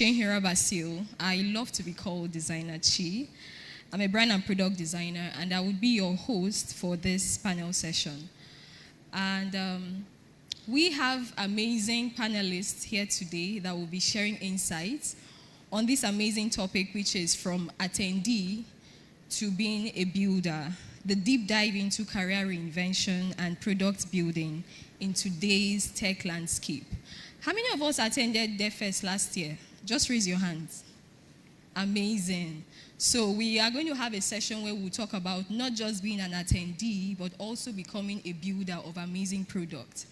Hira Basil. I love to be called Designer Chi. I'm a brand and product designer, and I will be your host for this panel session. And we have amazing panelists here today that will be sharing insights on this amazing topic, which is from attendee to being a builder, the deep dive into career reinvention and product building in today's tech landscape. How many of us attended Devfest last year? Just raise your hands. Amazing. So we are going to have a session where we'll talk about not just being an attendee, but also becoming a builder of amazing products.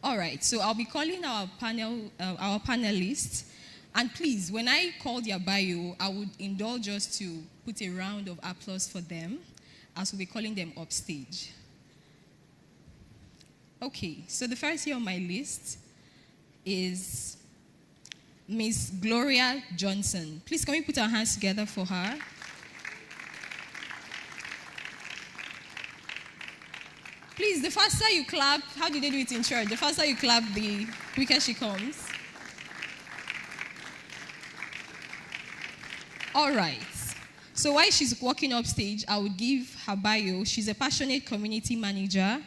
All right, so I'll be calling our panelists. And please, when I call their bio, I would indulge us to put a round of applause for them, as we'll be calling them upstage. Okay, so the first here on my list is Miss Gloria Johnson. Please, can we put our hands together for her? Please, the faster you clap, how do they do it in church? The faster you clap, the quicker she comes. All right. So while she's walking up stage, I will give her bio. She's a passionate community manager,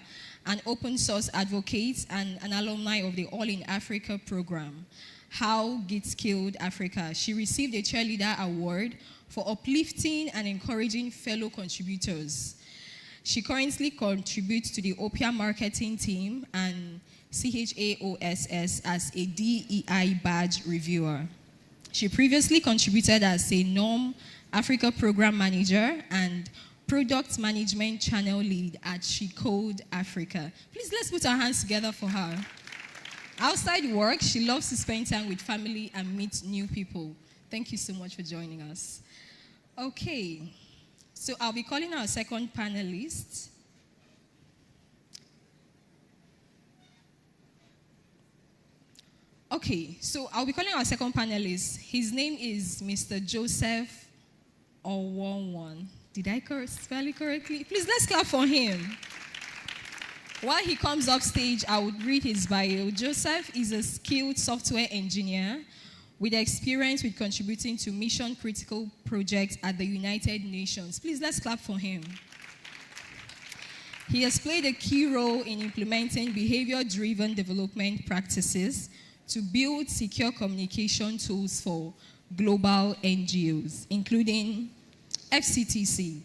an open source advocate, and an alumni of the All in Africa program, How Gits Killed Africa. She received a Cheerleader Award for uplifting and encouraging fellow contributors. She currently contributes to the OPIA marketing team and CHAOSS as a DEI badge reviewer. She previously contributed as a NORM Africa program manager and product management channel lead at She Code Africa. Please, let's put our hands together for her. Outside work, she loves to spend time with family and meet new people. Thank you so much for joining us. Okay, so I'll be calling our second panelist. Okay, so I'll be calling our second panelist. His name is Mr. Joseph Owonwan. Did I spell it correctly? Please, let's clap for him. While he comes up stage, I would read his bio. Joseph is a skilled software engineer with experience with contributing to mission-critical projects at the United Nations. Please, let's clap for him. He has played a key role in implementing behavior-driven development practices to build secure communication tools for global NGOs, including FCTC,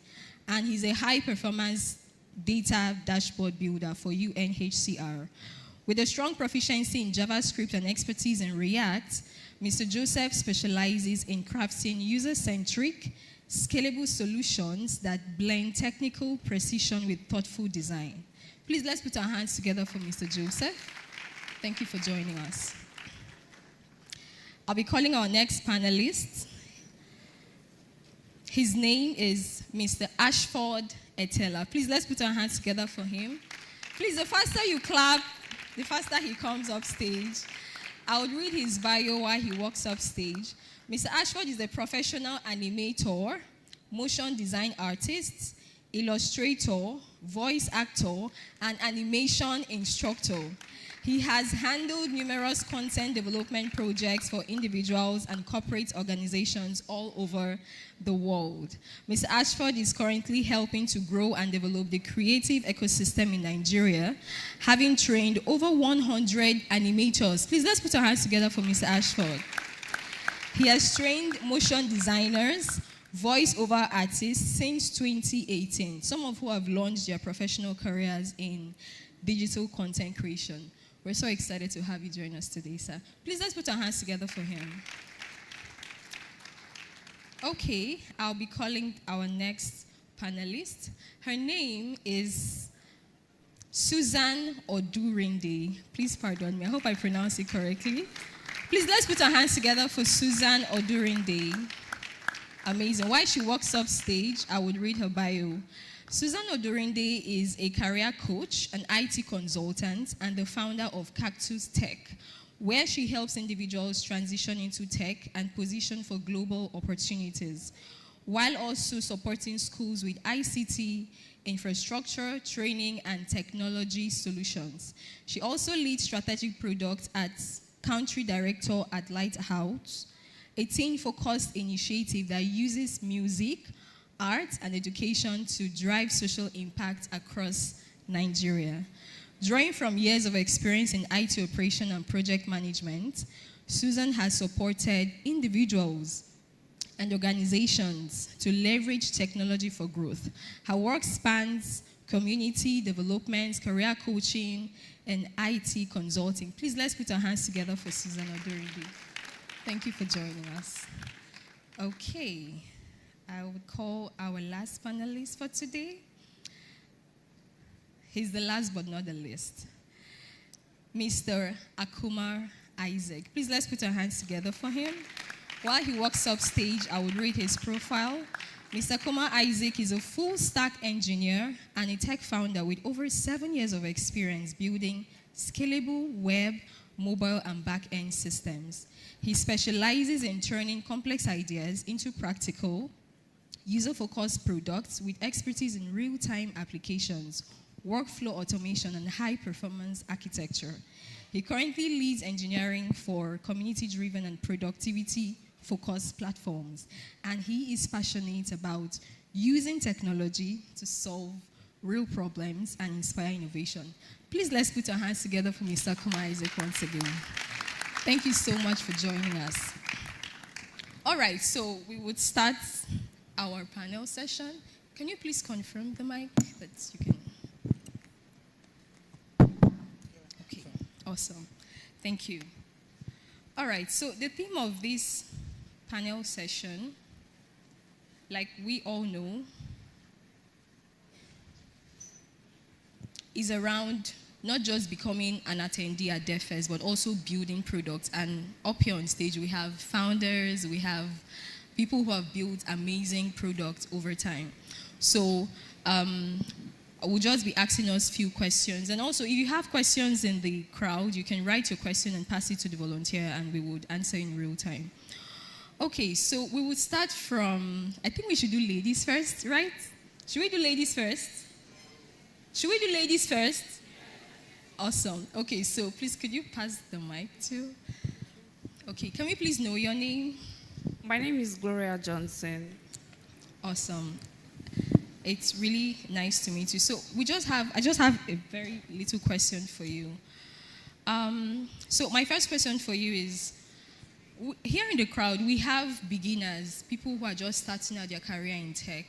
and he's a high-performance data dashboard builder for UNHCR. With a strong proficiency in JavaScript and expertise in React, Mr. Joseph specializes in crafting user-centric, scalable solutions that blend technical precision with thoughtful design. Please, let's put our hands together for Mr. Joseph. Thank you for joining us. I'll be calling our next panelist. His name is Mr. Ashford Etela. Please, let's put our hands together for him. Please, the faster you clap, the faster he comes up stage. I would read his bio while he walks up stage. Mr. Ashford is a professional animator, motion design artist, illustrator, voice actor, and animation instructor. He has handled numerous content development projects for individuals and corporate organizations all over the world. Mr. Ashford is currently helping to grow and develop the creative ecosystem in Nigeria, having trained over 100 animators. Please, let's put our hands together for Mr. Ashford. He has trained motion designers, voice-over artists since 2018, some of who have launched their professional careers in digital content creation. We're so excited to have you join us today, sir. Please, let's put our hands together for him. Okay, I'll be calling our next panelist. Her name is Susan Odurinde. Please pardon me. I hope I pronounced it correctly. Please, let's put our hands together for Susan Odurinde. Amazing. While she walks up stage, I would read her bio. Susan Odurinde is a career coach, an IT consultant, and the founder of Cactus Tech, where she helps individuals transition into tech and position for global opportunities, while also supporting schools with ICT, infrastructure, training, and technology solutions. She also leads strategic products as country director at Lighthouse, a teen-focused initiative that uses music, art, and education to drive social impact across Nigeria. Drawing from years of experience in IT operation and project management, Susan has supported individuals and organizations to leverage technology for growth. Her work spans community development, career coaching, and IT consulting. Please, let's put our hands together for Susan Odoridi. Thank you for joining us. Okay, I would call our last panelist for today. He's the last but not the least. Mr. Akumar Isaac. Please, let's put our hands together for him. While he walks up stage, I will read his profile. Mr. Akumar Isaac is a full-stack engineer and a tech founder with over 7 years of experience building scalable web, mobile, and back-end systems. He specializes in turning complex ideas into practical, user-focused products with expertise in real-time applications, workflow automation, and high-performance architecture. He currently leads engineering for community-driven and productivity-focused platforms, and he is passionate about using technology to solve real problems and inspire innovation. Please, let's put our hands together for Mr. Akumar Isaac once again. Thank you so much for joining us. All right, so we would start our panel session. Can you please confirm the mic that you can? Okay, awesome. Thank you. All right, so the theme of this panel session, like we all know, is around not just becoming an attendee at Devfest, but also building products. And up here on stage, we have founders, we have people who have built amazing products over time. So we'll just be asking us a few questions. And also, if you have questions in the crowd, you can write your question and pass it to the volunteer, and we would answer in real time. Okay, so we would start from, I think we should do ladies first, right? Should we do ladies first? Should we do ladies first? Awesome. Okay, so please, could you pass the mic to? Okay, can we please know your name? My name is Gloria Johnson. Awesome. It's really nice to meet you. So I just have a very little question for you. So my first question for you is, here in the crowd, we have beginners, people who are just starting out their career in tech,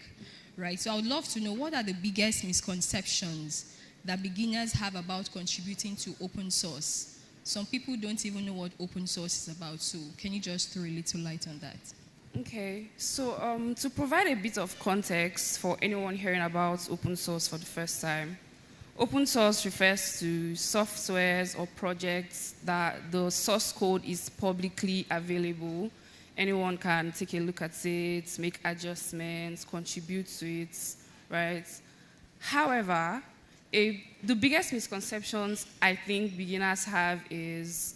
right? So I would love to know, what are the biggest misconceptions that beginners have about contributing to open source? Some people don't even know what open source is about, so can you just throw a little light on that? Okay, so to provide a bit of context for anyone hearing about open source for the first time, open source refers to softwares or projects that the source code is publicly available. Anyone can take a look at it, make adjustments, contribute to it, right? However, the biggest misconceptions I think beginners have is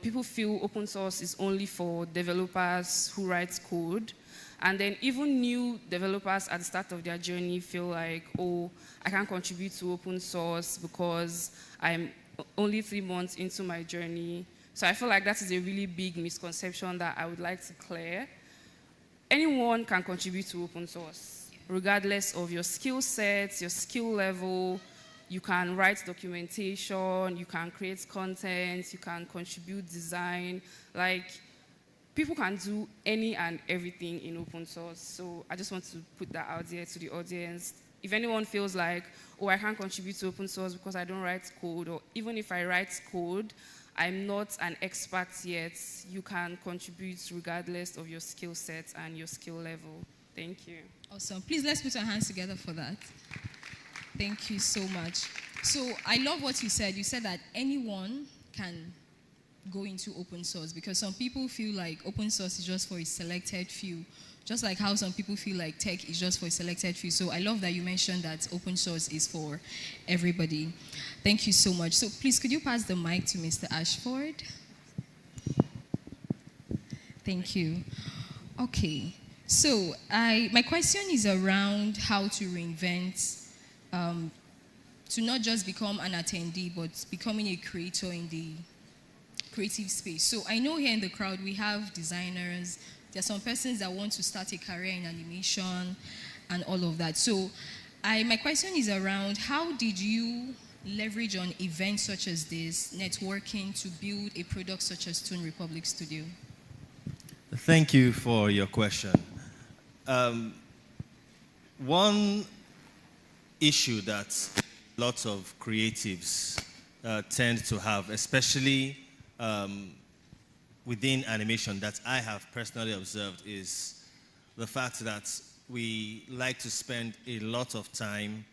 people feel open source is only for developers who write code. And then even new developers at the start of their journey feel like, oh, I can't contribute to open source because I'm only 3 months into my journey. So I feel like that is a really big misconception that I would like to clear. Anyone can contribute to open source, regardless of your skill sets, your skill level. You can write documentation, you can create content, you can contribute design. Like, people can do any and everything in open source. So I just want to put that out there to the audience. If anyone feels like, oh, I can't contribute to open source because I don't write code, or even if I write code, I'm not an expert yet, you can contribute regardless of your skill set and your skill level. Thank you. Awesome. Please, let's put our hands together for that. Thank you so much. So I love what you said. You said that anyone can go into open source, because some people feel like open source is just for a selected few, just like how some people feel like tech is just for a selected few. So I love that you mentioned that open source is for everybody. Thank you so much. So please, could you pass the mic to Mr. Ashford? Thank you. Okay. So my question is around how to reinvent, to not just become an attendee, but becoming a creator in the creative space. So I know here in the crowd we have designers, there are some persons that want to start a career in animation and all of that. So my question is around, how did you leverage on events such as this, networking, to build a product such as Toon Republic Studio? Thank you for your question. One issue that lots of creatives tend to have, especially within animation, that I have personally observed, is the fact that we like to spend a lot of time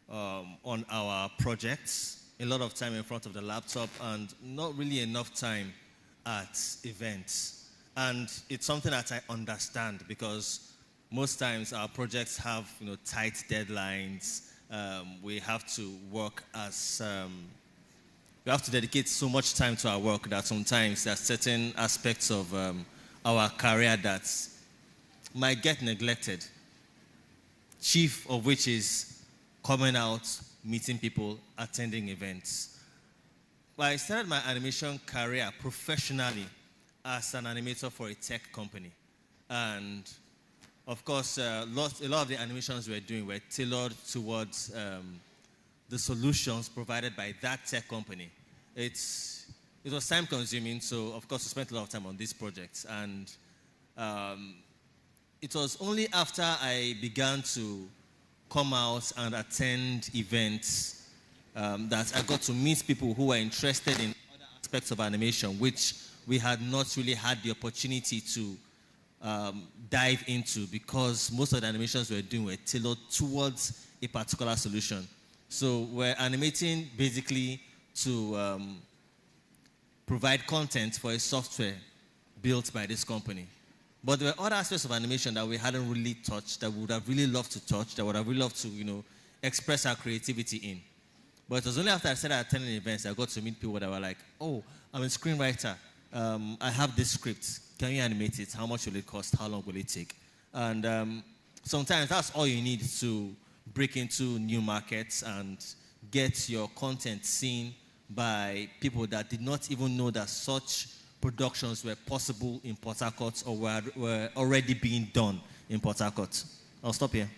on our projects, a lot of time in front of the laptop, and not really enough time at events. And it's something that I understand, because most times our projects have tight deadlines. We have to work as we have to dedicate so much time to our work that sometimes there are certain aspects of our career that might get neglected. Chief of which is coming out, meeting people, attending events. Well, I started my animation career professionally as an animator for a tech company. And of course, a lot of the animations we were doing were tailored towards the solutions provided by that tech company. It was time consuming, so of course we spent a lot of time on these projects. And it was only after I began to come out and attend events that I got to meet people who were interested in other aspects of animation, which we had not really had the opportunity to dive into, because most of the animations we were doing were tailored towards a particular solution. So we're animating basically to provide content for a software built by this company. But there were other aspects of animation that we hadn't really touched, that we would have really loved to touch, that would have really loved to, express our creativity in. But it was only after I started attending events that I got to meet people that were like, oh, I'm a screenwriter. I have this script. Can you animate it? How much will it cost? How long will it take? And sometimes that's all you need to break into new markets and get your content seen by people that did not even know that such productions were possible in Port Harcourt or were already being done in Port Harcourt. I'll stop here.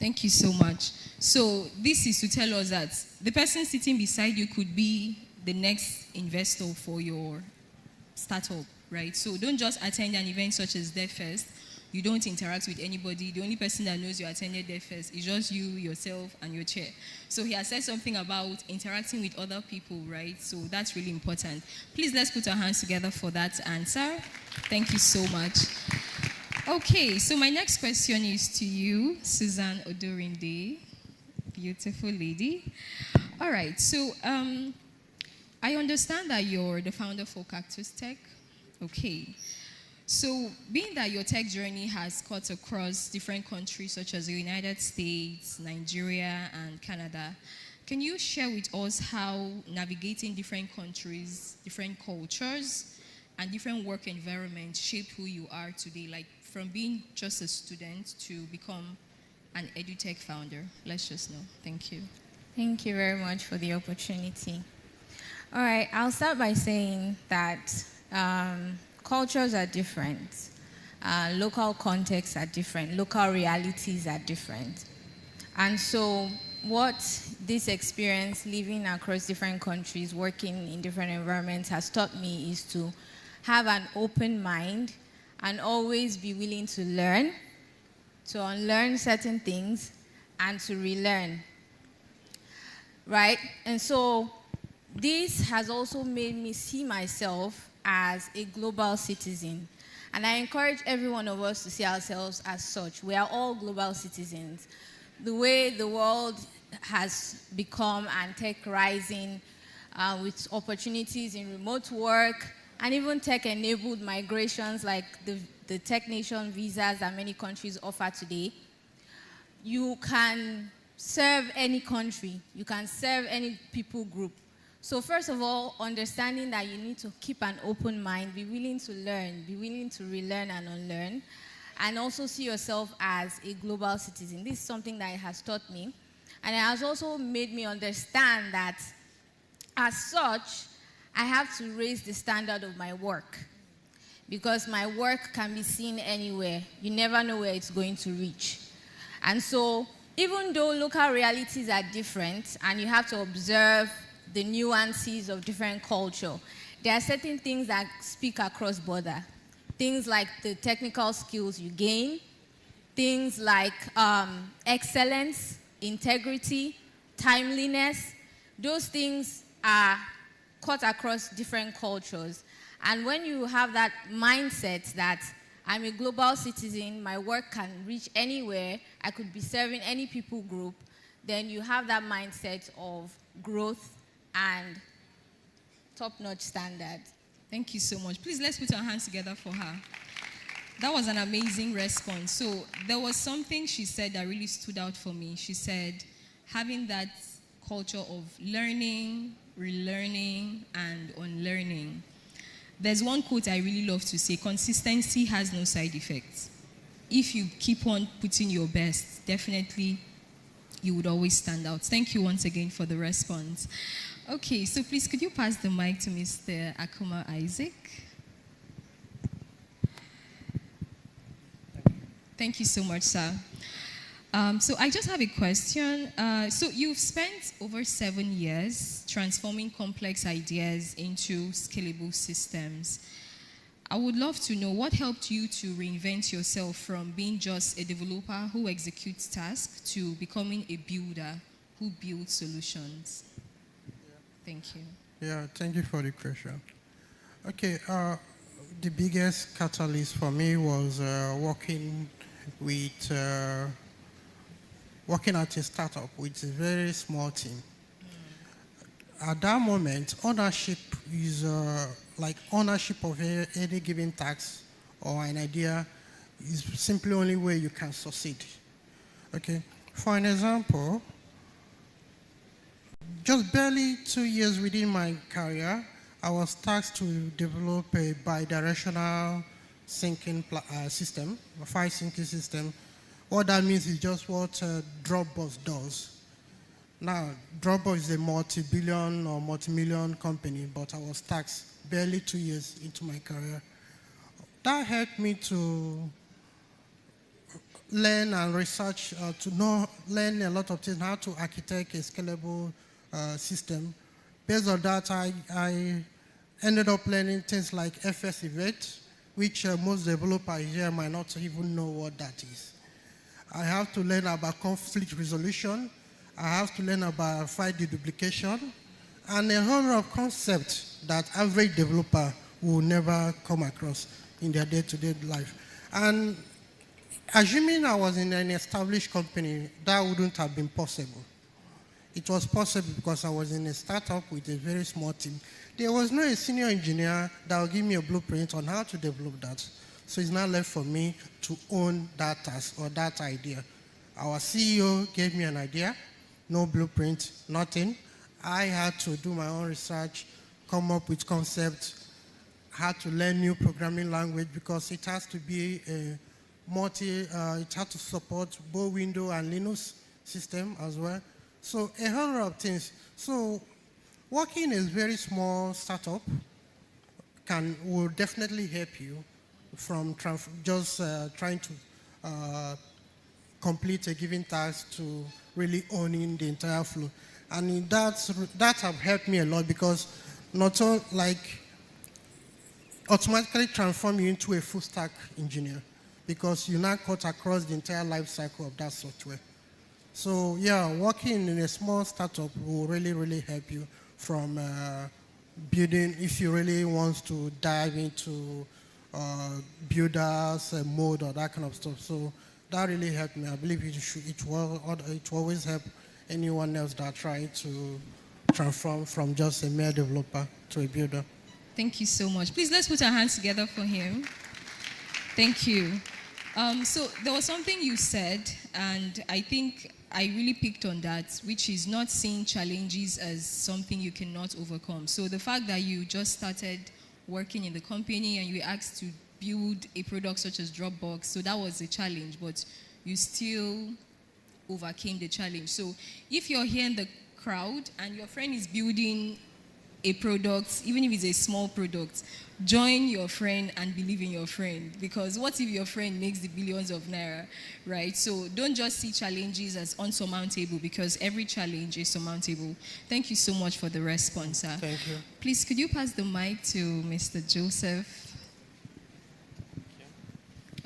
Thank you so much. So this is to tell us that the person sitting beside you could be the next investor for your startup, right? So don't just attend an event such as Devfest. You don't interact with anybody. The only person that knows you attended Devfest is just you, yourself, and your chair. So he has said something about interacting with other people, right? So that's really important. Please, let's put our hands together for that answer. Thank you so much. Okay, so my next question is to you, Susan Odorinde, beautiful lady. All right, so I understand that you're the founder for Cactus Tech. Okay. So, being that your tech journey has cut across different countries such as the United States, Nigeria, and Canada, can you share with us how navigating different countries, different cultures, and different work environments shaped who you are today, like from being just a student to become an edutech founder? Let's just know. Thank you. Thank you very much for the opportunity. All right, I'll start by saying that cultures are different. Local contexts are different. Local realities are different. And so what this experience living across different countries, working in different environments has taught me is to have an open mind and always be willing to learn, to unlearn certain things, and to relearn. Right? And so this has also made me see myself as a global citizen. And I encourage every one of us to see ourselves as such. We are all global citizens. The way the world has become and tech rising with opportunities in remote work and even tech-enabled migrations like the Tech Nation visas that many countries offer today, you can serve any country. You can serve any people group. So first of all, understanding that you need to keep an open mind, be willing to learn, be willing to relearn and unlearn, and also see yourself as a global citizen. This is something that it has taught me. And it has also made me understand that as such, I have to raise the standard of my work, because my work can be seen anywhere. You never know where it's going to reach. And so, even though local realities are different and you have to observe the nuances of different culture, there are certain things that speak across border. Things like the technical skills you gain, things like excellence, integrity, timeliness. Those things are cut across different cultures. And when you have that mindset that I'm a global citizen, my work can reach anywhere, I could be serving any people group, then you have that mindset of growth and top-notch standards. Thank you so much. Please, let's put our hands together for her. That was an amazing response. So there was something she said that really stood out for me. She said, having that culture of learning, relearning, and unlearning. There's one quote I really love to say: consistency has no side effects. If you keep on putting your best, definitely you would always stand out. Thank you once again for the response. Okay, so please, could you pass the mic to Mr. Akuma Isaac? Thank you so much, sir. So I just have a question. So you've spent over 7 years transforming complex ideas into scalable systems. I would love to know what helped you to reinvent yourself from being just a developer who executes tasks to becoming a builder who builds solutions. Thank you. Yeah, thank you for the question. Okay, the biggest catalyst for me was working at a startup with a very small team. At that moment, ownership is like ownership of any given task or an idea is simply only way you can succeed. Okay, for an example, just barely 2 years within my career, I was tasked to develop a bidirectional syncing system, a file syncing system. What that means is just what Dropbox does. Now, Dropbox is a multi-billion or multi-million company, but I was taxed barely 2 years into my career. That helped me to learn and research, learn a lot of things, how to architect a scalable system. Based on that, I ended up learning things like FS event, which most developers here might not even know what that is. I have to learn about conflict resolution. I have to learn about file deduplication, and a whole lot of concepts that average developer will never come across in their day-to-day life. And assuming I was in an established company, that wouldn't have been possible. It was possible because I was in a startup with a very small team. There was no senior engineer that would give me a blueprint on how to develop that. So it's not left for me to own that task or that idea. Our CEO gave me an idea, no blueprint, nothing. I had to do my own research, come up with concepts, had to learn new programming language because it has to be a it has to support both Windows and Linux system as well. So a whole lot of things. So working in a very small startup will definitely help you from just trying to complete a given task to really owning the entire flow. And that have helped me a lot because not all, like automatically transform you into a full stack engineer because you now cut across the entire life cycle of that software. So yeah, working in a small startup will really, really help you from building, if you really want to dive into builders mode or that kind of stuff. So that really helped me. I believe it will always help anyone else that try to transform from just a mere developer to a builder. Thank you so much. Please, let's put our hands together for him. Thank you. So there was something you said, and I think I really picked on that, which is not seeing challenges as something you cannot overcome. So the fact that you just started working in the company and you were asked to build a product such as Dropbox, so that was a challenge, but you still overcame the challenge. So if you're here in the crowd and your friend is building a product, even if it's a small product, join your friend and believe in your friend. Because what if your friend makes the billions of naira, right? So don't just see challenges as unsurmountable, because every challenge is surmountable. Thank you so much for the response, sir. Thank you. Please, could you pass the mic to Mr. Joseph?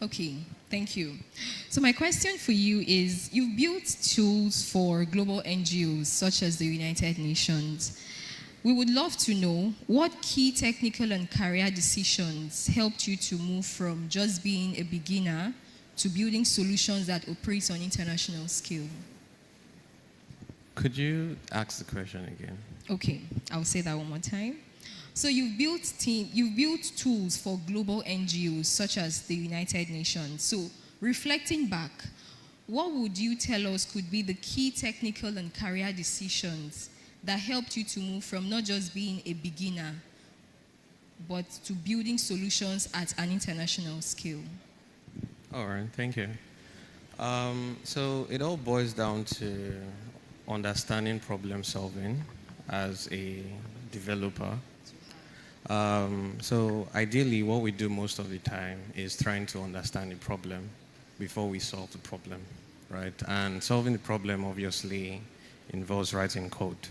Okay, thank you. So my question for you is, you've built tools for global NGOs such as the United Nations. We would love to know what key technical and career decisions helped you to move from just being a beginner to building solutions that operate on international scale. Could you ask the question again? Okay, I'll say that one more time. So you've built tools for global NGOs such as the United Nations. So reflecting back, what would you tell us could be the key technical and career decisions that helped you to move from not just being a beginner, but to building solutions at an international scale? All right, thank you. So it all boils down to understanding problem solving as a developer. So ideally, what we do most of the time is trying to understand the problem before we solve the problem, right? And solving the problem obviously involves writing code.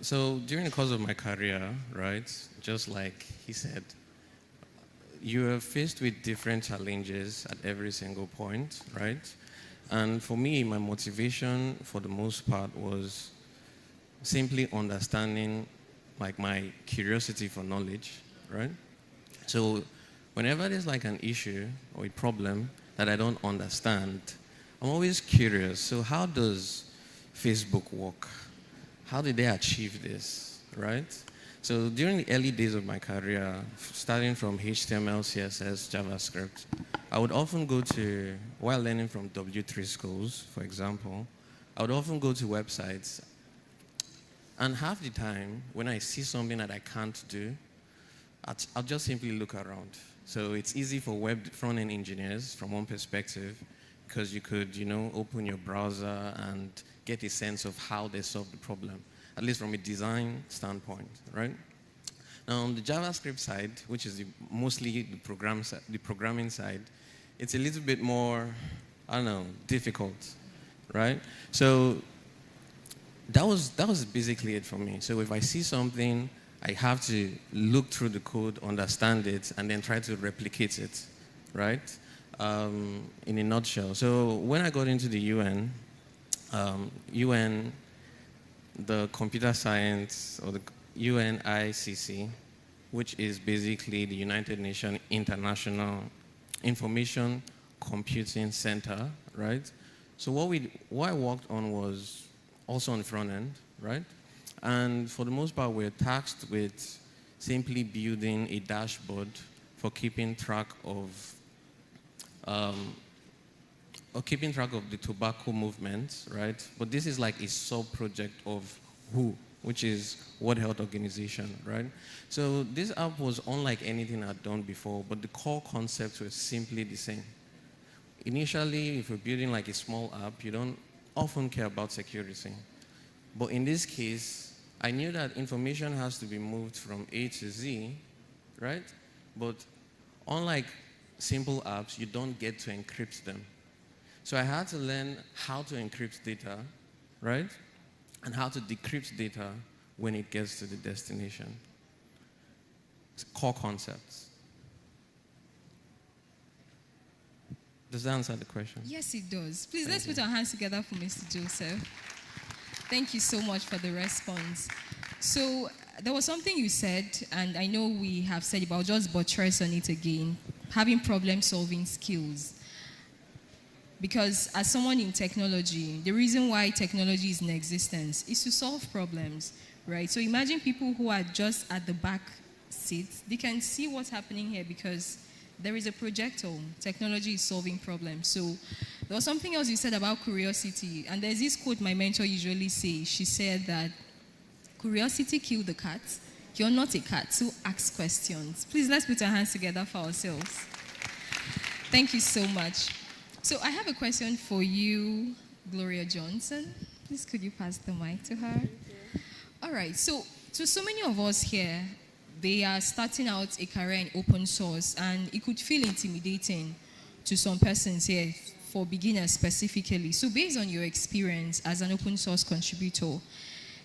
So during the course of my career, right, just like he said, you are faced with different challenges at every single point, right? And for me, my motivation for the most part was simply understanding, like, my curiosity for knowledge, right? So whenever there's like an issue or a problem that I don't understand, I'm always curious. So how does Facebook work? How did they achieve this, right? So during the early days of my career, starting from HTML, CSS, JavaScript, I would often go to, while learning from W3 schools, for example, I would often go to websites, and half the time, when I see something that I can't do, I'll just simply look around. So it's easy for web front-end engineers from one perspective, because you could, open your browser and get a sense of how they solve the problem, at least from a design standpoint, right? Now, on the JavaScript side, which is mostly the programming side, it's a little bit more, difficult, right? So that was basically it for me. So if I see something, I have to look through the code, understand it, and then try to replicate it, right? In a nutshell. So when I got into the UN, the computer science, or the UNICC, which is basically the United Nations International Information Computing Center, right? So what I worked on was also on the front end, right? And for the most part, we're tasked with simply building a dashboard for keeping track of the tobacco movement, right? But this is like a sub-project of WHO, which is World Health Organization, right? So this app was unlike anything I'd done before, but the core concepts were simply the same. Initially, if you're building like a small app, you don't often care about security. But in this case, I knew that information has to be moved from A to Z, right? But unlike simple apps, you don't get to encrypt them. So I had to learn how to encrypt data, right? And how to decrypt data when it gets to the destination. It's core concepts. Does that answer the question? Yes, it does. Please, let's put our hands together for Mr. Joseph. Thank you so much for the response. So there was something you said, and I know we have said it, but I'll just buttress on it again. Having problem-solving skills. Because as someone in technology, the reason why technology is in existence is to solve problems, right? So imagine people who are just at the back seat. They can see what's happening here because there is a projector. Technology is solving problems. So there was something else you said about curiosity. And there's this quote my mentor usually says. She said that curiosity killed the cat. You're not a cat, so ask questions. Please, let's put our hands together for ourselves. Thank you so much. So I have a question for you, Gloria Johnson. Please, could you pass the mic to her? All right, so many of us here, they are starting out a career in open source, and it could feel intimidating to some persons here, for beginners specifically. So based on your experience as an open source contributor,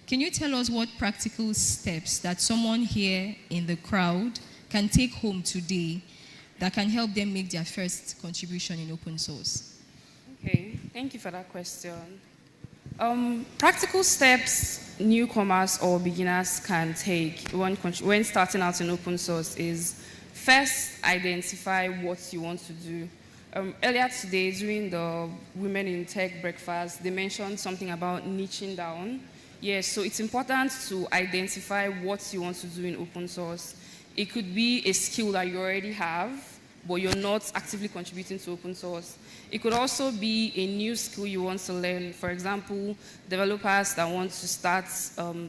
can you tell us what practical steps that someone here in the crowd can take home today that can help them make their first contribution in open source? Okay, thank you for that question. Practical steps newcomers or beginners can take when starting out in open source is first identify what you want to do. Earlier today, during the Women in Tech breakfast, they mentioned something about niching down. Yes, so it's important to identify what you want to do in open source. It could be a skill that you already have, but you're not actively contributing to open source. It could also be a new skill you want to learn. For example, developers that want to start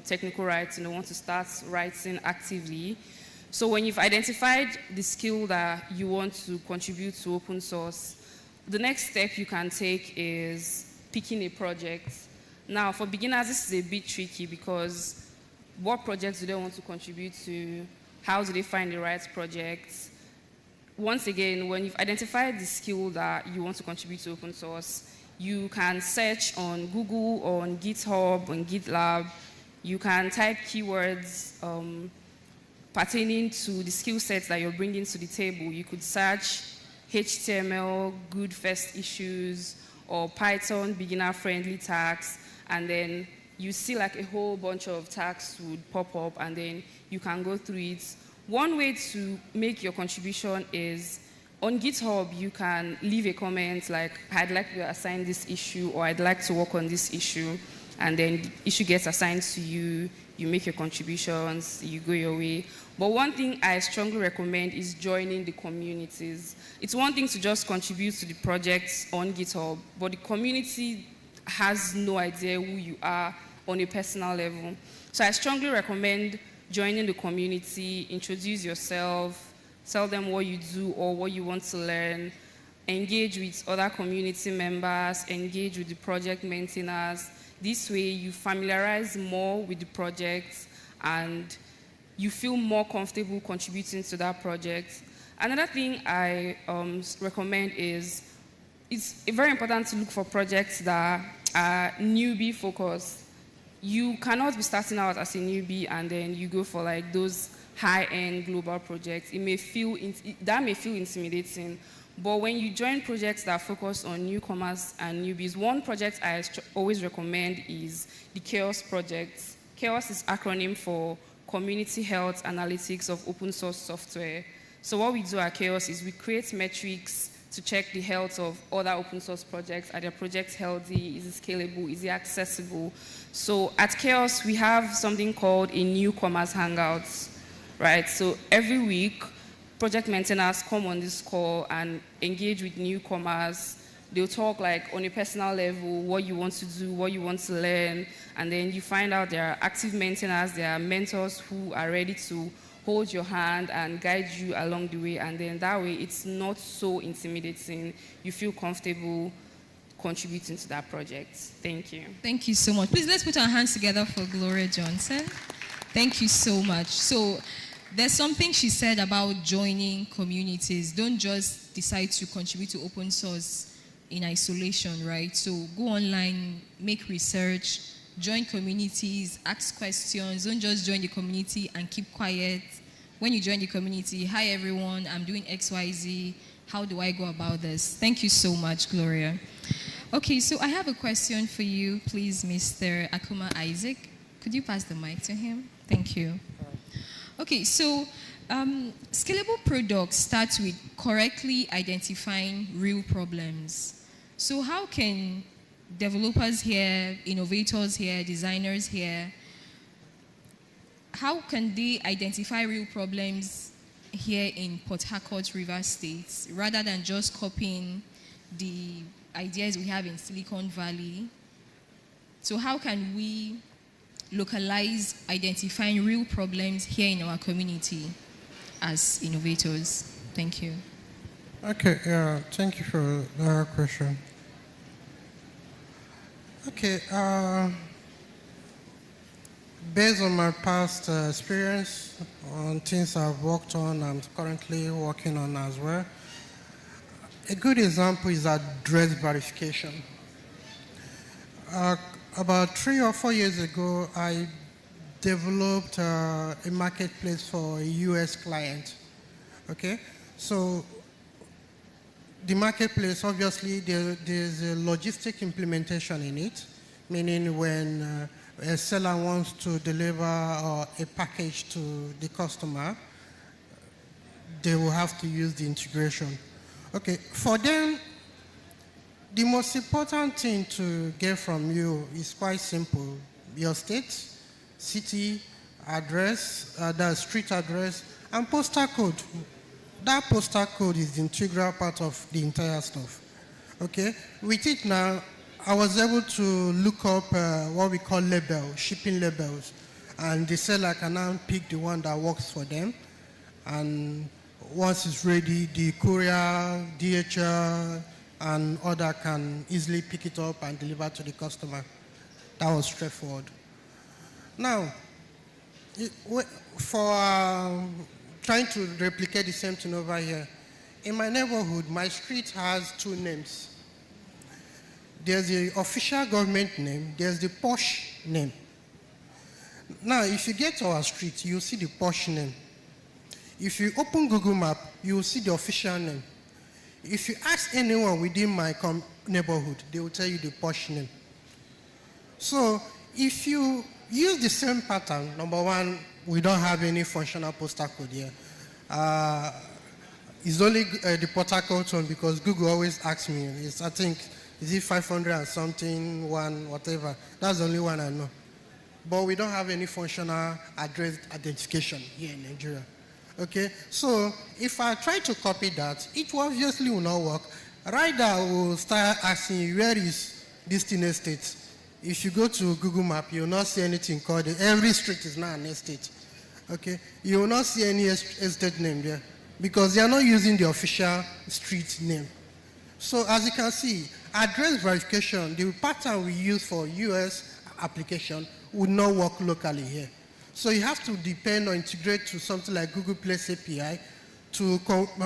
technical writing, or want to start writing actively. So when you've identified the skill that you want to contribute to open source, the next step you can take is picking a project. Now, for beginners, this is a bit tricky because what projects do they want to contribute to? How do they find the right projects? Once again, when you've identified the skill that you want to contribute to open source, you can search on Google, or on GitHub, on GitLab. You can type keywords pertaining to the skill sets that you're bringing to the table. You could search HTML, good first issues, or Python beginner-friendly tags, and then you see like a whole bunch of tags would pop up, and then you can go through it. One way to make your contribution is on GitHub, you can leave a comment like, I'd like to assign this issue, or I'd like to work on this issue, and then the issue gets assigned to you, you make your contributions, you go your way. But one thing I strongly recommend is joining the communities. It's one thing to just contribute to the projects on GitHub, but the community has no idea who you are on a personal level. So I strongly recommend joining the community, introduce yourself, tell them what you do or what you want to learn, engage with other community members, engage with the project maintainers. This way you familiarize more with the project and you feel more comfortable contributing to that project. Another thing I recommend is, it's very important to look for projects that are newbie focused. You cannot be starting out as a newbie and then you go for like those high-end global projects. That may feel intimidating, but when you join projects that focus on newcomers and newbies, one project I always recommend is the CHAOS project. CHAOS is acronym for Community Health Analytics of Open Source Software. So what we do at CHAOS is we create metrics to check the health of other open source projects. Are their projects healthy? Is it scalable? Is it accessible? So at CHAOS, we have something called a newcomers hangouts, right? So every week, project maintainers come on this call and engage with newcomers. They'll talk like on a personal level, what you want to do, what you want to learn, and then you find out there are active maintainers, there are mentors who are ready to hold your hand and guide you along the way, and then that way it's not so intimidating. You feel comfortable contributing to that project. Thank you. Thank you so much. Please let's put our hands together for Gloria Johnson. Thank you so much. So there's something she said about joining communities. Don't just decide to contribute to open source in isolation, right? So go online, make research, join communities, ask questions. Don't just join the community and keep quiet. When you join the community, hi everyone, I'm doing XYZ. How do I go about this? Thank you so much, Gloria. Okay, so I have a question for you, please, Mr. Akuma Isaac. Could you pass the mic to him? Thank you. Okay, so scalable products start with correctly identifying real problems. So how can developers here, innovators here, designers here, how can they identify real problems here in Port Harcourt, Rivers State, rather than just copying the ideas we have in Silicon Valley? So how can we localize identifying real problems here in our community as innovators? Thank you. Okay, thank you for that question. Okay, Based on my past experience, on things I've worked on and currently working on as well, a good example is address verification. About 3 or 4 years ago, I developed a marketplace for a US client. Okay, so the marketplace, obviously, there's a logistic implementation in it, meaning when a seller wants to deliver a package to the customer, they will have to use the integration. Okay, for them, the most important thing to get from you is quite simple. Your state, city, address, the street address, and postal code. That postal code is the integral part of the entire stuff. Okay, with it now, I was able to look up what we call labels, shipping labels, and the seller can now pick the one that works for them. And once it's ready, the courier, DHL, and other can easily pick it up and deliver to the customer. That was straightforward. Now, for trying to replicate the same thing over here, in my neighborhood, my street has 2 names. There's the official government name, there's the posh name. Now, if you get to our street, you'll see the posh name. If you open Google Map, you'll see the official name. If you ask anyone within my neighborhood, they will tell you the posh name. So, if you use the same pattern, number one, we don't have any functional postal code here. It's only the postal code one because Google always asks me. I think, is it 500 and something, one, whatever. That's the only one I know. But we don't have any functional address identification here in Nigeria. Okay, so if I try to copy that, it obviously will not work. Right now, we'll start asking you, where is this thing estate? If you go to Google Map, you will not see anything called it. Every street is now an estate. Okay, you will not see any estate name there because they are not using the official street name. So as you can see, address verification, the pattern we use for US application would not work locally here. So you have to depend or integrate to something like Google Place API to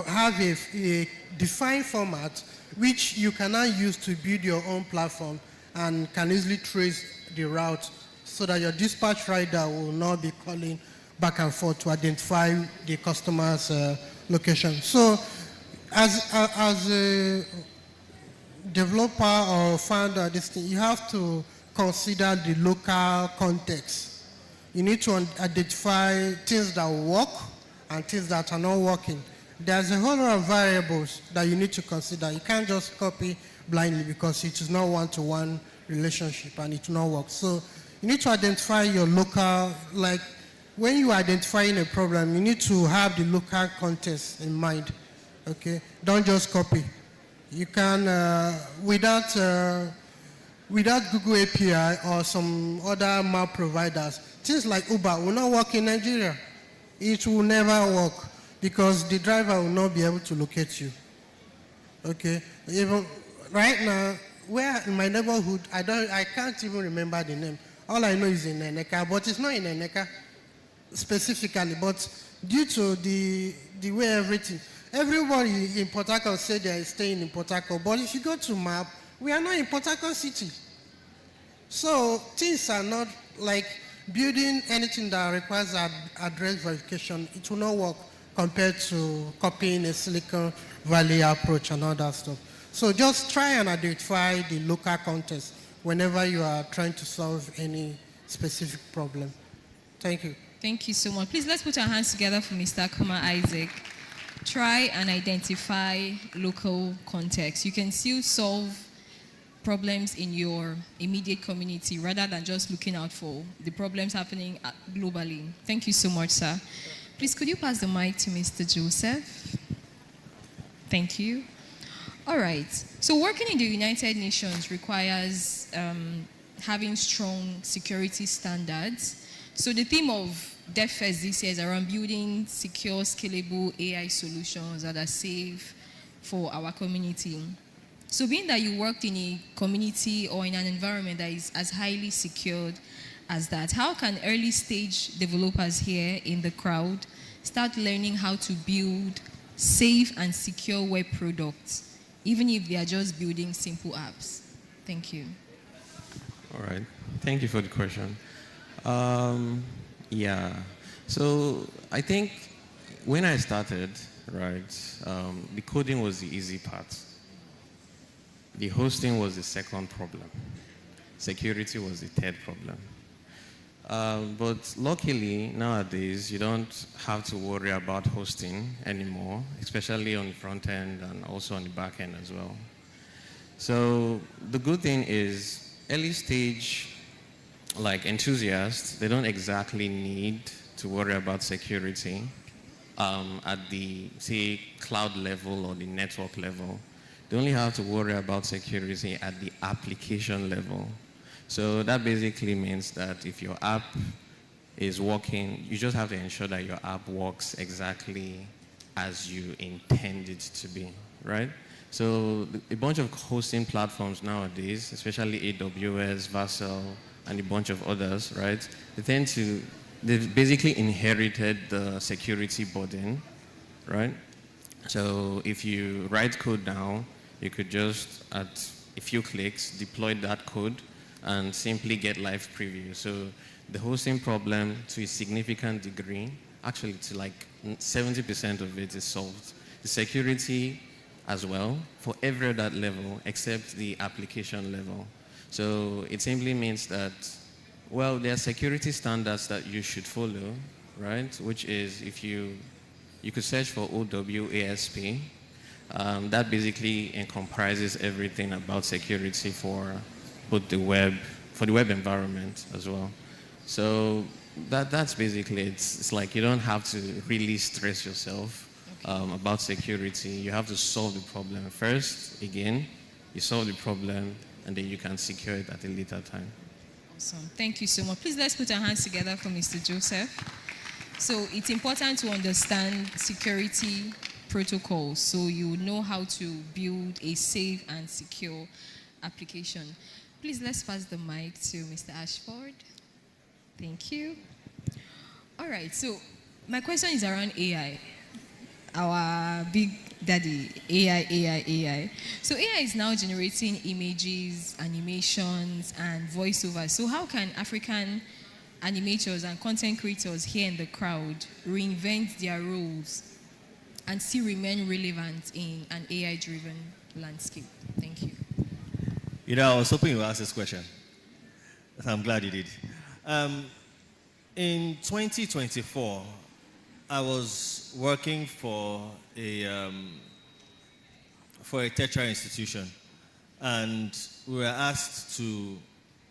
have a defined format which you can now use to build your own platform and can easily trace the route so that your dispatch rider will not be calling back and forth to identify the customer's location. So as a developer or founder of this thing, you have to consider the local context. You need to identify things that work and things that are not working. There's a whole lot of variables that you need to consider. You can't just copy blindly because it is not one-to-one relationship and it will not work. So you need to identify your local, like when you are identifying a problem, you need to have the local context in mind, okay? Don't just copy. You can, without Google API or some other map providers, things like Uber will not work in Nigeria. It will never work because the driver will not be able to locate you. Okay? Even right now, where in my neighborhood, I can't even remember the name. All I know is in Eneka, but it's not in Eneka specifically. But due to the way everybody in Port Harcourt say they are staying in Port Harcourt. But if you go to map, we are not in Port Harcourt City. So things are not like building anything that requires address verification. It will not work compared to copying a Silicon Valley approach and all that stuff. So just try and identify the local context whenever you are trying to solve any specific problem. Thank you. Thank you so much. Please let's put our hands together for Mr. Kuma Isaac. Try and identify local context. You can still solve problems in your immediate community rather than just looking out for the problems happening globally. Thank you so much, sir. Please, could you pass the mic to Mr. Joseph? Thank you. All right. So working in the United Nations requires having strong security standards. So the theme of Devfest this year is around building secure, scalable AI solutions that are safe for our community. So being that you worked in a community or in an environment that is as highly secured as that. How can early stage developers here in the crowd start learning how to build safe and secure web products, even if they are just building simple apps? Thank you. All right. Thank you for the question. Yeah. So I think when I started, right, the coding was the easy part. The hosting was the second problem. Security was the third problem. But luckily, nowadays, you don't have to worry about hosting anymore, especially on the front end and also on the back end as well. So the good thing is early stage, like enthusiasts, they don't exactly need to worry about security at the, say, cloud level or the network level. They only have to worry about security at the application level. So that basically means that if your app is working, you just have to ensure that your app works exactly as you intend it to be, right? So a bunch of hosting platforms nowadays, especially AWS, Vassal, and a bunch of others, right? They've basically inherited the security burden, right? So if you write code now, you could just, at a few clicks, deploy that code and simply get live preview. So the hosting problem, to a significant degree, actually to like 70% of it is solved. The security as well, for every other level except the application level. So it simply means that, well, there are security standards that you should follow, right? Which is, if you could search for OWASP. That basically comprises everything about security for both the web, for the web environment as well. So that's basically it. It's like you don't have to really stress yourself about security. You have to solve the problem first. Again, you solve the problem, and then you can secure it at a later time. Awesome. Thank you so much. Please let's put our hands together for Mr. Joseph. So it's important to understand security protocols so you know how to build a safe and secure application. Please let's pass the mic to Mr. Ashford. Thank you. All right, so my question is around AI. Our big daddy, AI. So AI is now generating images, animations, and voiceovers. So how can African animators and content creators here in the crowd reinvent their roles and still remain relevant in an AI-driven landscape? Thank you. You know, I was hoping you would ask this question. I'm glad you did. In 2024, I was working for a tertiary institution, and we were asked to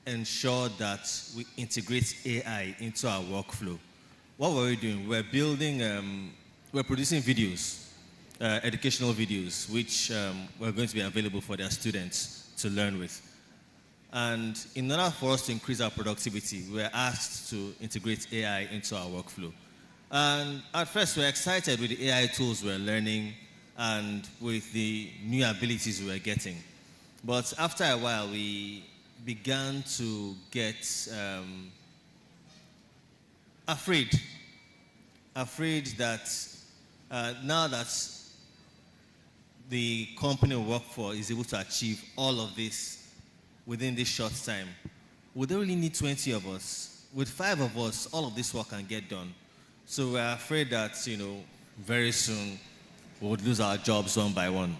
ensure that we integrate AI into our workflow. What were we doing? We're producing videos, educational videos, which were going to be available for their students to learn with. And in order for us to increase our productivity, we were asked to integrate AI into our workflow. And at first, we were excited with the AI tools we were learning and with the new abilities we were getting. But after a while, we began to get afraid that now that the company we work for is able to achieve all of this within this short time, would they really need 20 of us? With 5 of us, all of this work can get done. So we're afraid that, very soon we would lose our jobs one by one.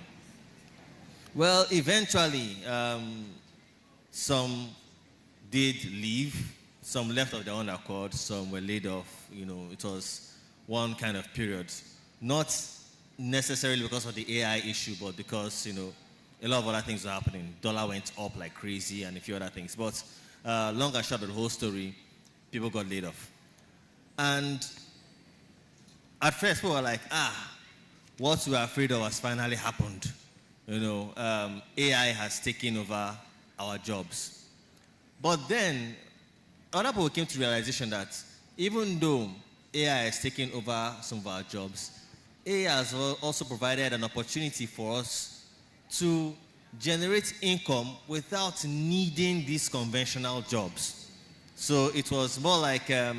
Well, eventually, some did leave, some left of their own accord, some were laid off. It was one kind of period. Not necessarily because of the AI issue, but because, a lot of other things were happening. Dollar went up like crazy and a few other things. But long and short of the whole story, people got laid off. And at first, people were like, what we were afraid of has finally happened. AI has taken over our jobs. But then, other people came to the realization that even though AI has taken over some of our jobs, AI has also provided an opportunity for us to generate income without needing these conventional jobs. So it was more like, I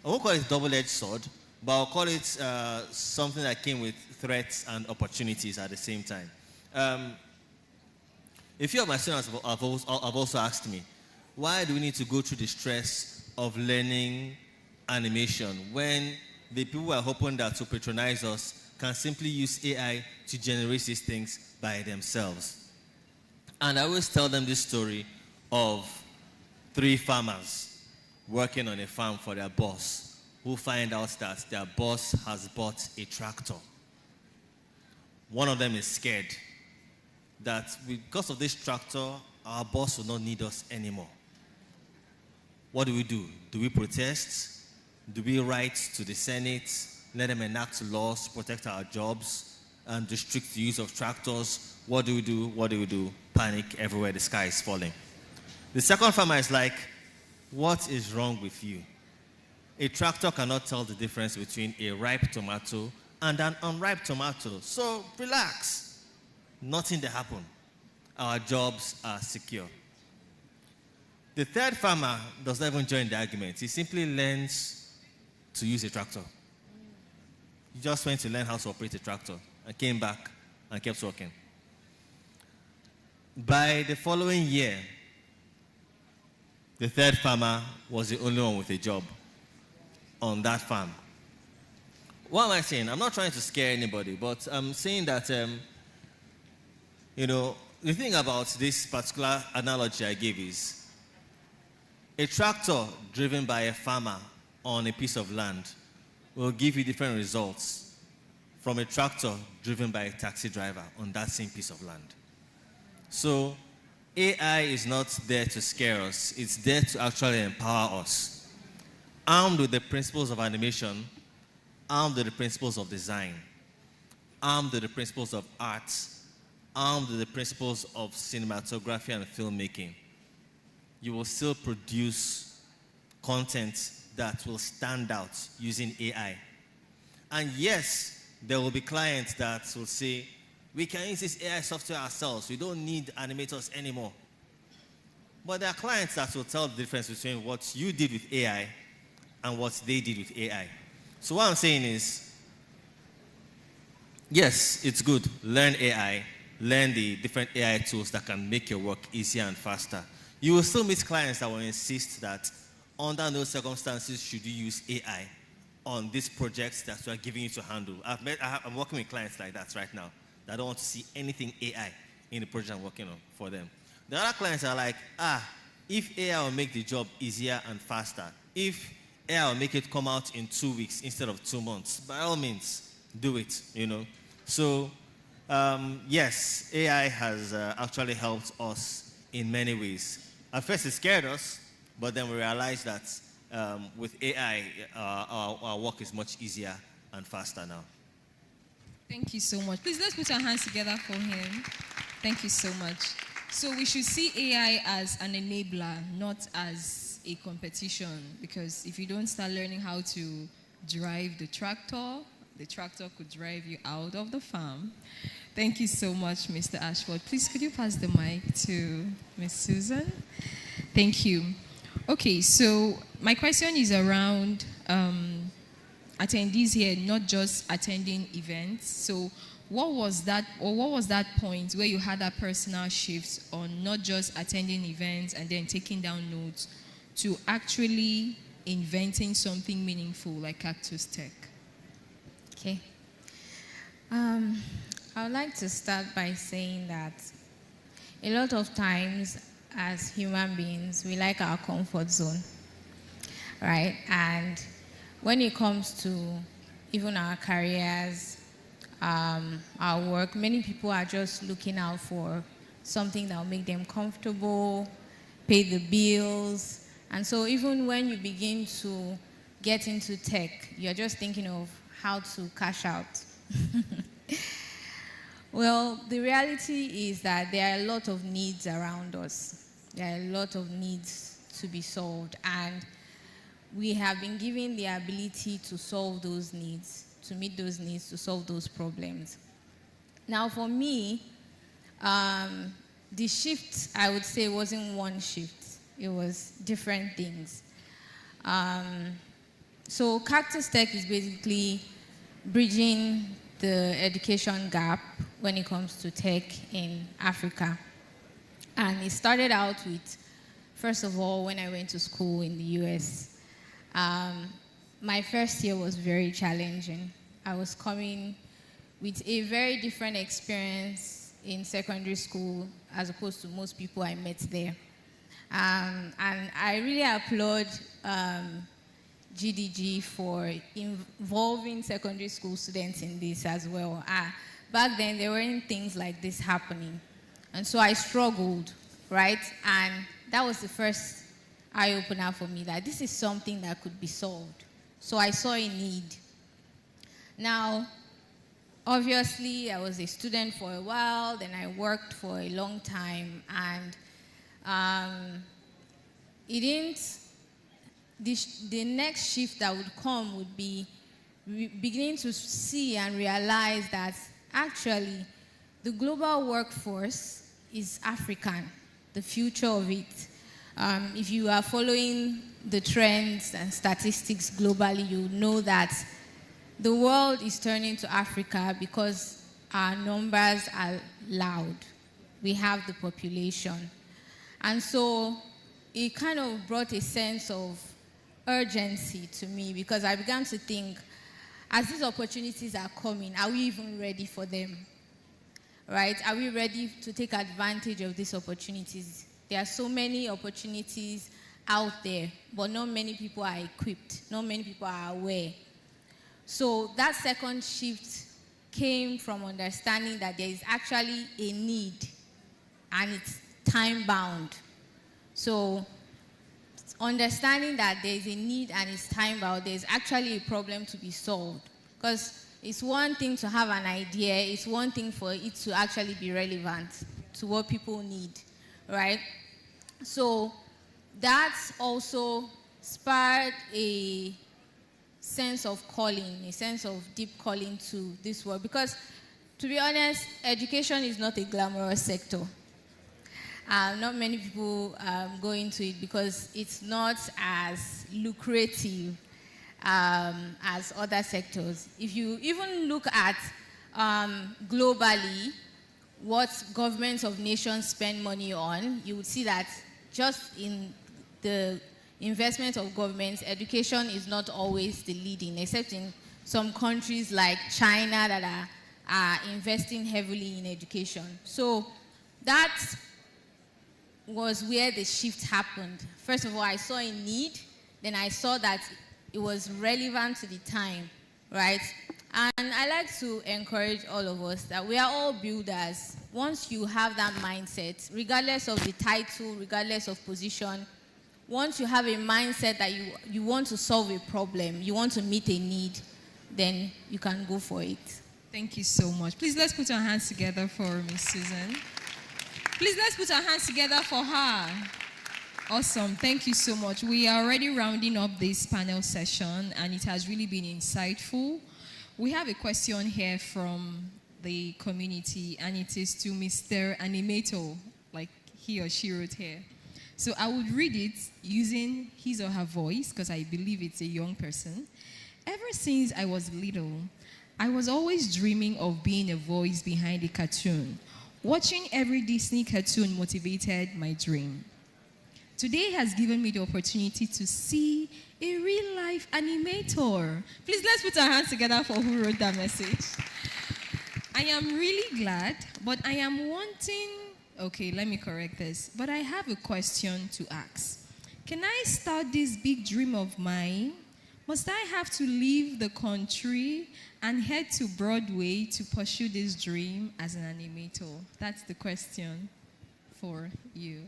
won't call it double-edged sword, but I'll call it something that came with threats and opportunities at the same time. A few of my students have also asked me, why do we need to go through the stress of learning animation when the people who are hoping that to patronize us can simply use AI to generate these things by themselves? And I always tell them this story of 3 farmers working on a farm for their boss, who find out that their boss has bought a tractor. One of them is scared that because of this tractor, our boss will not need us anymore. What do? Do we protest? Do we write to the Senate, let them enact laws, protect our jobs, and restrict the use of tractors? What do we do? What do we do? Panic everywhere, the sky is falling. The second farmer is like, what is wrong with you? A tractor cannot tell the difference between a ripe tomato and an unripe tomato. So relax. Nothing will happen. Our jobs are secure. The third farmer does not even join the argument. He simply learns to use a tractor. He just went to learn how to operate a tractor and came back and kept working. By the following year, the third farmer was the only one with a job on that farm. What am I saying? I'm not trying to scare anybody, but I'm saying that, the thing about this particular analogy I gave is a tractor driven by a farmer on a piece of land will give you different results from a tractor driven by a taxi driver on that same piece of land. So AI is not there to scare us. It's there to actually empower us. Armed with the principles of animation, armed with the principles of design, armed with the principles of art, armed with the principles of cinematography and filmmaking, you will still produce content that will stand out using AI. And yes, there will be clients that will say, we can use this AI software ourselves. We don't need animators anymore. But there are clients that will tell the difference between what you did with AI and what they did with AI. So what I'm saying is, yes, it's good. Learn AI. Learn the different AI tools that can make your work easier and faster. You will still meet clients that will insist that under no circumstances should you use AI on these projects that we are giving you to handle. I'm working with clients like that right now that don't want to see anything AI in the project I'm working on for them. The other clients are like, if AI will make the job easier and faster, if AI will make it come out in 2 weeks instead of 2 months, by all means, do it, So, yes, AI has actually helped us in many ways. At first, it scared us, but then we realized that with AI, our work is much easier and faster now. Thank you so much. Please, let's put our hands together for him. Thank you so much. So we should see AI as an enabler, not as a competition, because if you don't start learning how to drive the tractor could drive you out of the farm. Thank you so much, Mr. Ashford. Please, could you pass the mic to Ms. Susan? Thank you. Okay, so my question is around attendees here, not just attending events. So what was that point where you had that personal shift on not just attending events and then taking down notes to actually inventing something meaningful like Cactus Tech? Okay. I would like to start by saying that a lot of times as human beings, we like our comfort zone, right? And when it comes to even our careers, our work, many people are just looking out for something that will make them comfortable, pay the bills. And so even when you begin to get into tech, you're just thinking of how to cash out. Well, the reality is that there are a lot of needs around us. There are a lot of needs to be solved, and we have been given the ability to solve those needs, to meet those needs, to solve those problems. Now, for me, the shift, I would say, wasn't one shift. It was different things. So Cactus Tech is basically bridging the education gap when it comes to tech in Africa. And it started out with, first of all, when I went to school in the US. My first year was very challenging. I was coming with a very different experience in secondary school as opposed to most people I met there. And I really applaud GDG for involving secondary school students in this as well. Back then, there weren't things like this happening. And so I struggled, right? And that was the first eye-opener for me, that this is something that could be solved. So I saw a need. Now, obviously, I was a student for a while, then I worked for a long time, and the next shift that would come would be beginning to see and realize that actually the global workforce is African, the future of it. If you are following the trends and statistics globally, you know that the world is turning to Africa because our numbers are loud. We have the population. And so it kind of brought a sense of urgency to me, because I began to think, as these opportunities are coming, are we even ready for them? Right? Are we ready to take advantage of these opportunities? There are so many opportunities out there, but not many people are equipped. Not many people are aware. So that second shift came from understanding that there is actually a need, and it's time-bound. So understanding that there is a need and it's time-bound, there's actually a problem to be solved. Because it's one thing to have an idea, it's one thing for it to actually be relevant to what people need, right? So that also spurred a sense of calling, a sense of deep calling to this world. Because, to be honest, education is not a glamorous sector. Not many people go into it because it's not as lucrative as other sectors. If you even look at globally what governments of nations spend money on, you would see that just in the investment of governments, education is not always the leading, except in some countries like China that are investing heavily in education. So that was where the shift happened. First of all, I saw a need, then I saw that it was relevant to the time, right? And I like to encourage all of us that we are all builders. Once you have that mindset, regardless of the title, regardless of position, once you have a mindset that you want to solve a problem, you want to meet a need, then you can go for it. Thank you so much. Please, let's put our hands together for Miss Susan. Please, let's put our hands together for her. Awesome. Thank you so much. We are already rounding up this panel session, and it has really been insightful. We have a question here from the community, and it is to Mr. Animator, like he or she wrote here. So I would read it using his or her voice, because I believe it's a young person. Ever since I was little, I was always dreaming of being a voice behind a cartoon. Watching every Disney cartoon motivated my dream. Today has given me the opportunity to see a real-life animator. Please, let's put our hands together for who wrote that message. I am really glad, but I am wanting... Okay, let me correct this. But I have a question to ask. Can I start this big dream of mine? Must I have to leave the country and head to Broadway to pursue this dream as an animator? That's the question for you.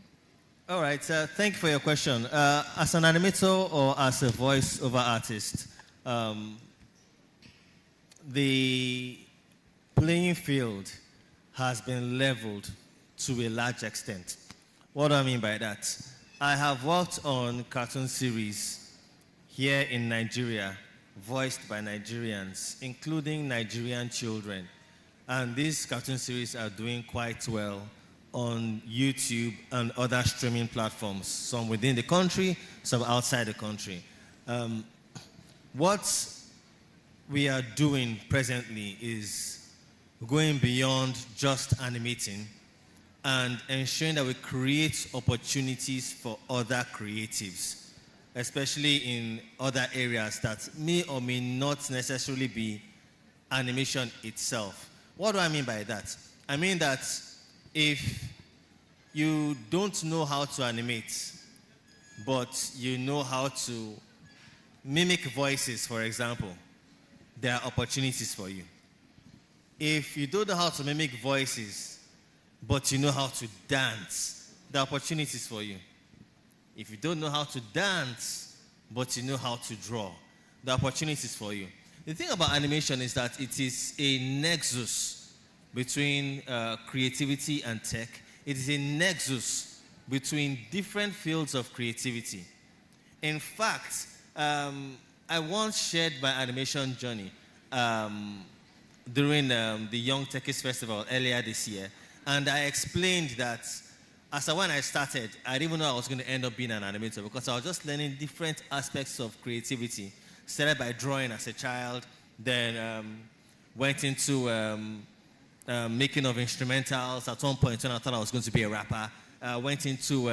All right, thank you for your question. As an animator or as a voice-over artist, the playing field has been leveled to a large extent. What do I mean by that? I have worked on cartoon series here in Nigeria, voiced by Nigerians, including Nigerian children. And these cartoon series are doing quite well on YouTube and other streaming platforms, some within the country, some outside the country. What we are doing presently is going beyond just animating and ensuring that we create opportunities for other creatives, especially in other areas that may or may not necessarily be animation itself. What do I mean by that? I mean that if you don't know how to animate, but you know how to mimic voices, for example, there are opportunities for you. If you don't know how to mimic voices, but you know how to dance, there are opportunities for you. If you don't know how to dance, but you know how to draw, there are opportunities for you. The thing about animation is that it is a nexus between creativity and tech. It is a nexus between different fields of creativity. In fact, I once shared my animation journey during the Young Techies Festival earlier this year, and I explained that when I started, I didn't even know I was going to end up being an animator because I was just learning different aspects of creativity. Started by drawing as a child, then went into making of instrumentals. At one point when I thought I was going to be a rapper, went into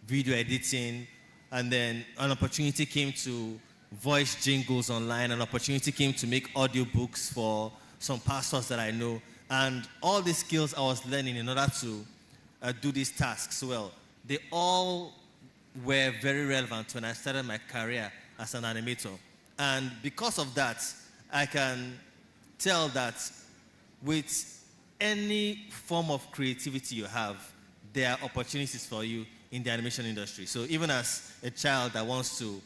video editing, and then an opportunity came to voice jingles online. An opportunity came to make audiobooks for some pastors that I know. And all these skills I was learning in order to do these tasks well, they all were very relevant when I started my career as an animator. And because of that, I can tell that with any form of creativity you have, there are opportunities for you in the animation industry. So even as a child that wants to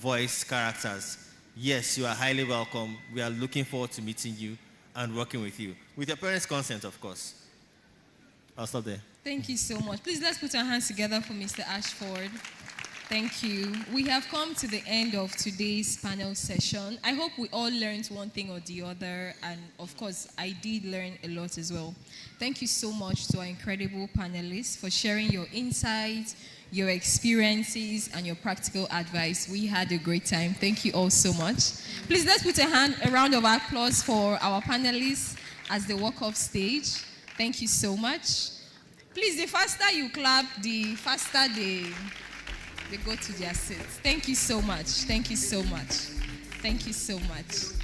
voice characters, yes, you are highly welcome. We are looking forward to meeting you and working with you. With your parents' consent, of course. I'll stop there. Thank you so much. Please, let's put our hands together for Mr. Ashford. Thank you. We have come to the end of today's panel session. I hope we all learned one thing or the other, and of course, I did learn a lot as well. Thank you so much to our incredible panelists for sharing your insights, your experiences, and your practical advice. We had a great time. Thank you all so much. Please, let's put a round of applause for our panelists as they walk off stage. Thank you so much. Please, the faster you clap, the faster they go to their seats. Thank you so much. Thank you so much. Thank you so much.